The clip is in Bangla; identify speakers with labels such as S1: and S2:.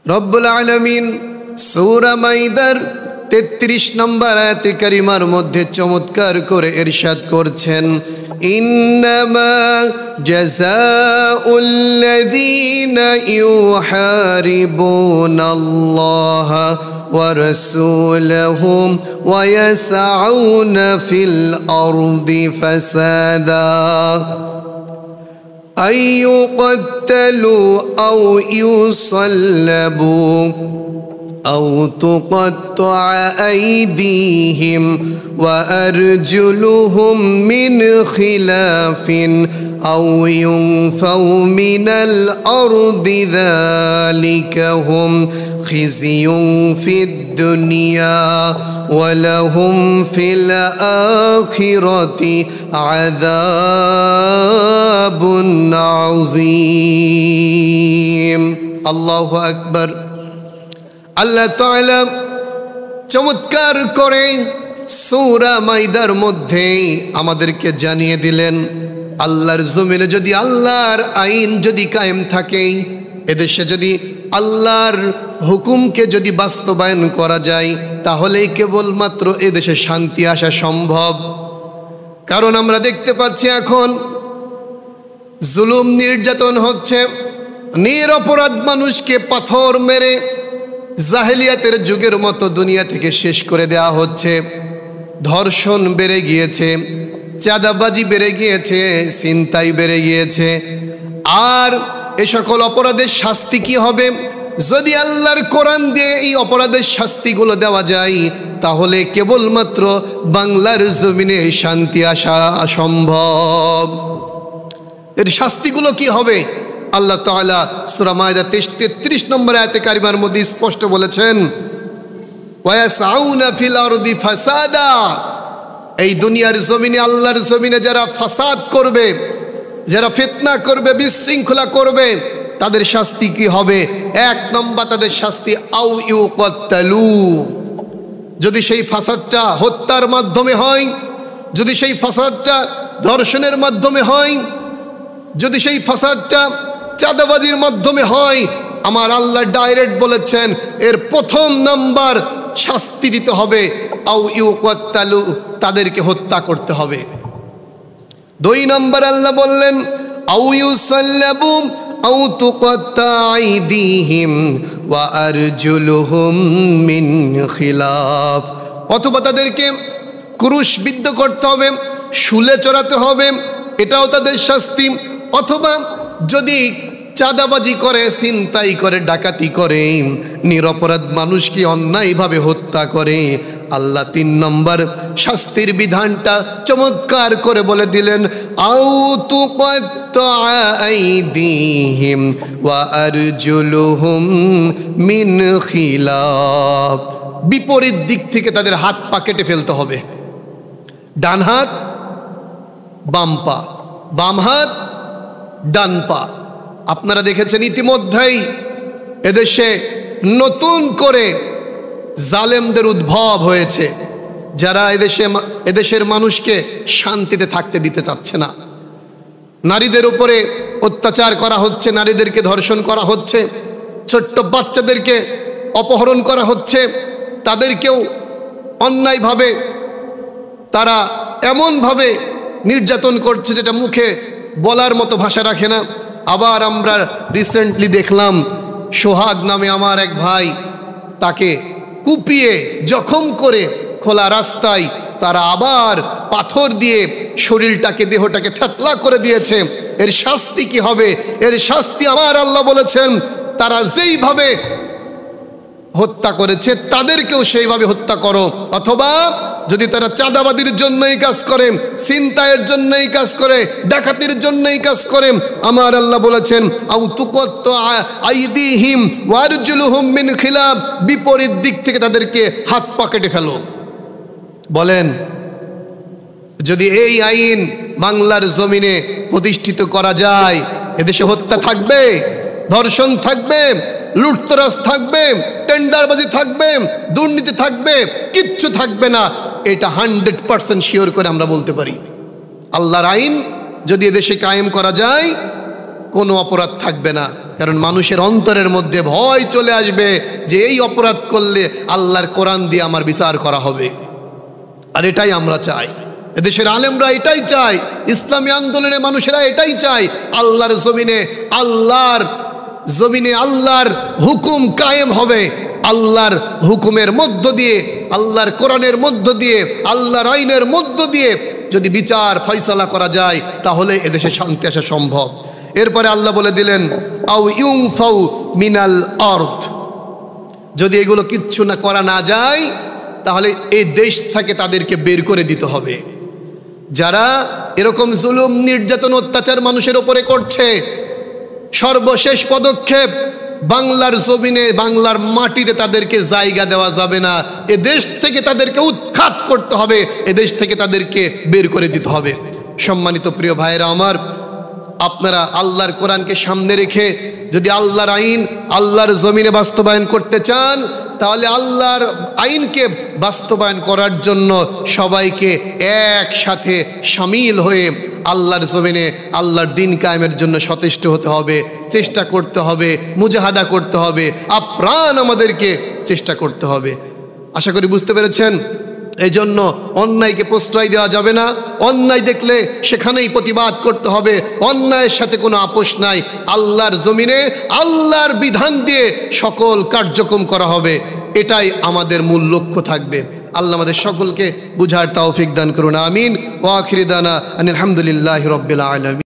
S1: রব্বুল আলামিন সূরা মাইদার 33 নম্বর আয়াতে কারিমার মধ্যে চমৎকার করে ইরশাদ করছেন, ইন্নামা জাযাউল্লাযীনা ইউহারিবুনাল্লাহা ওয়া রাসূলাহু ওয়া ইয়াসআউনা ফিল আরদি ফাসাদা أن يقتلوا أو يصلبوا أو تقطع أيديهم وأرجلهم من خلاف أو ينفوا من الأرض ذلك هم خزي في الدنيا ولهم في الآخرة عذاب عظيم الله أكبر। আল্লাহ তাআলা চমৎকার করে সূরা মাইদার মধ্যে আমাদেরকে জানিয়ে দিলেন, আল্লাহর জমিনে যদি আল্লাহর আইন যদি কায়েম থাকে, এদেশে যদি আল্লাহর হুকুমকে যদি বাস্তবায়ন করা যায়, তাহলেই কেবলমাত্র এদেশে শান্তি আসা সম্ভব। কারণ আমরা দেখতে পাচ্ছি এখন জুলুম নির্যাতন হচ্ছে, নিরপরাধ মানুষকে পাথর মেরে জাহেলিয়াতের যুগের মতো দুনিয়া থেকে শেষ করে দেওয়া হচ্ছে। ধর্ষণ বেড়ে গিয়েছে, চাঁদাবাজি বেড়ে গিয়েছে, ছিনতাই বেড়ে গিয়েছে। আর এ সকল অপরাধের শাস্তি কি হবে? যদি আল্লাহর কোরআন দিয়ে এই অপরাধের শাস্তিগুলো দেওয়া যায়, তাহলে কেবলমাত্র বাংলার জমিনে শান্তি আসা সম্ভব। এর শাস্তিগুলো কি হবে? আল্লাহ তাআলা সূরা মাইদা 33 নম্বর আয়াতে কারিমার মধ্যে স্পষ্ট বলেছেন, ওয়ায়াসাউনা ফিল আরদি ফাসাদা। এই দুনিয়ার জমিনে, আল্লাহর জমিনে যারা ফাসাদ করবে, যারা ফিতনা করবে, বিশৃঙ্খলা করবে, তাদের শাস্তি কি হবে? 1 নম্বর তাদের শাস্তি আউ ইউকাত্তালু। যদি সেই ফাসাদটা হত্যার মাধ্যমে হয়, যদি সেই ফাসাদটা ধর্ষণের মাধ্যমে হয়, যদি সেই ফাসাদটা চাঁদাবাজির মাধ্যমে হয়, আমার আল্লাহ ডাইরেক্ট বলেছেন এর 1 নম্বর শাস্তি দিতে হবে আউ ইউকাত্তালু, তাদেরকে হত্যা করতে হবে। 2 নম্বর আল্লাহ বললেন আউ ইউসাল্লাবু আউ তুকাত্তা আইদিহিম ওয়া আরজুলুহুম মিন খিলাফ। অথবা তাদেরকে ক্রুশবিদ্ধ করতে হবে, শুলে চড়াতে হবে, এটাও তাদের শাস্তি। অথবা যদি চাঁদাবাজি করে, ছিনতাই করে, ডাকাতি করে, নিরপরাধ মানুষকে অন্যায়ভাবে হত্যা করে, আল্লাহ 3 নম্বর শাস্তির বিধানটা চমৎকার করে বলে দিলেন, আউ তুকাত্তা আইদিহিম ওয়া আরজুলুহুম মিন খিলাফ। বিপরীত দিক থেকে তাদের হাত পা কেটে ফেলতে হবে। ডান হাত বাম পা, বাম হাত ডান পা। আপনারা দেখেছেন ইতিমধ্যেই এদেশে নতুন করে জালেমদের উদ্ভব হয়েছে, যারা এদেশের মানুষকে শান্তিতে থাকতে দিতে চাচ্ছে না। নারীদের উপরে অত্যাচার করা হচ্ছে, নারীদেরকে ধর্ষণ করা হচ্ছে, ছোট্ট বাচ্চাদেরকে অপহরণ করা হচ্ছে, তাদেরকেও অন্যায়ভাবে তারা এমনভাবে নির্যাতন করছে যেটা মুখে বলার মতো ভাষা রাখে না। আবার আমরা রিসেন্টলি দেখলাম সোহাগ নামে আমার এক ভাই, তাকে কুপিয়ে জখম করে খোলা রাস্তায় তারা আবার পাথর দিয়ে শরীরটাকে, দেহটাকে থেতলা করে দিয়েছে। এর শাস্তি কি হবে? এর শাস্তি আমার আল্লাহ বলেছেন তারা যেইভাবে হত্যা করেছে তাদেরকেও সেইভাবে হত্যা করো। অথবা যদি তারা চাঁদাবাদির জন্য এই কাজ করে, ছিনতাইয়ের জন্য এই কাজ করে, ডাকাতির জন্য এই কাজ করে, আমার আল্লাহ বলেছেন আউ তুকাত্তা আইদিহিম ওয়া আরজুলুহুম মিন খিলাফ, বিপরীত দিক থেকে তাদেরকে হাত পা কেটে ফেলো। বলেন, যদি এই আইন বাংলার জমিনে প্রতিষ্ঠিত করা যায়, এদেশে হত্যা থাকবে, ধর্ষণ থাকবে, লুটতরাজ থাকবে, টেন্ডারবাজি থাকবে, দুর্নীতি থাকবে, কিচ্ছু থাকবে না। এটা 100% শিওর করে আমরা বলতে পারি। আল্লাহর আইন যদি এদেশে কায়েম করা যায়, কোনো অপরাধ থাকবে না। কারণ মানুষের অন্তরের মধ্যে ভয় চলে আসবে যে এই অপরাধ করলে আল্লাহর কোরআন দিয়ে আমার বিচার করা হবে। আর এটাই আমরা চাই, এদেশের আলেমরা এটাই চায়, ইসলামী আন্দোলনের মানুষেরা এটাই চায়। আল্লাহর জমিনে আল্লাহর হুকুম কায়েম হবে। আল্লাহর হুকুমের মধ্য দিয়ে, আল্লাহর কোরআনের মধ্য দিয়ে, আল্লাহর আইনের মধ্য দিয়ে যদি বিচার ফয়সালা করা যায় তাহলে এদেশে শান্তি আসা সম্ভব। এরপরে আল্লাহ বলে দিলেন আও ইউনফাউ মিনাল আরদ, যদি এগুলো কিচ্ছু না করা না যায় তাহলে এই দেশ থেকে তাদেরকে বের করে দিতে হবে। যারা এরকম জুলুম নির্যাতন অত্যাচার মানুষের উপরে করছে, সর্বশেষ পদক্ষেপ বাংলার জমিনে, বাংলার মাটিতে তাদেরকে জায়গা দেওয়া যাবে না। এ দেশ থেকে তাদেরকে উৎখাত করতে হবে, এ দেশ থেকে তাদেরকে বের করে দিতে হবে। সম্মানিত প্রিয় ভাইয়েরা আমার, আপনারা আল্লাহর কোরআনকে সামনে রেখে যদি আল্লাহর আইন আল্লাহর জমিনে বাস্তবায়ন করতে চান তাহলে আল্লাহর আইনকে বাস্তবায়ন করার জন্য সবাইকে একসাথে শামিল হয়ে আল্লাহর জমিনে আল্লাহর দিন কায়েমের জন্য সচেষ্ট হতে হবে, চেষ্টা করতে হবে, মুজাহাদা করতে হবে, আপ্রাণ আমাদেরকে চেষ্টা করতে হবে। আশা করি বুঝতে পেরেছেন। এই জন্য অন্যায়কে প্রশ্রয় দেওয়া যাবে না। অন্যায় দেখলে সেখানেই প্রতিবাদ করতে হবে, অন্যায়ের সাথে কোনো আপোষ নাই। আল্লাহর জমিনে আল্লাহর বিধান দিয়ে সকল কার্যক্রম করা হবে, এটাই আমাদের মূল লক্ষ্য থাকবে। আল্লাহ আমাদের সকলকে বুঝার তৌফিক দান করুন, আমিন। ওয়া আখিরি দানা আনিল হামদুলিল্লাহি রাব্বিল আলামিন।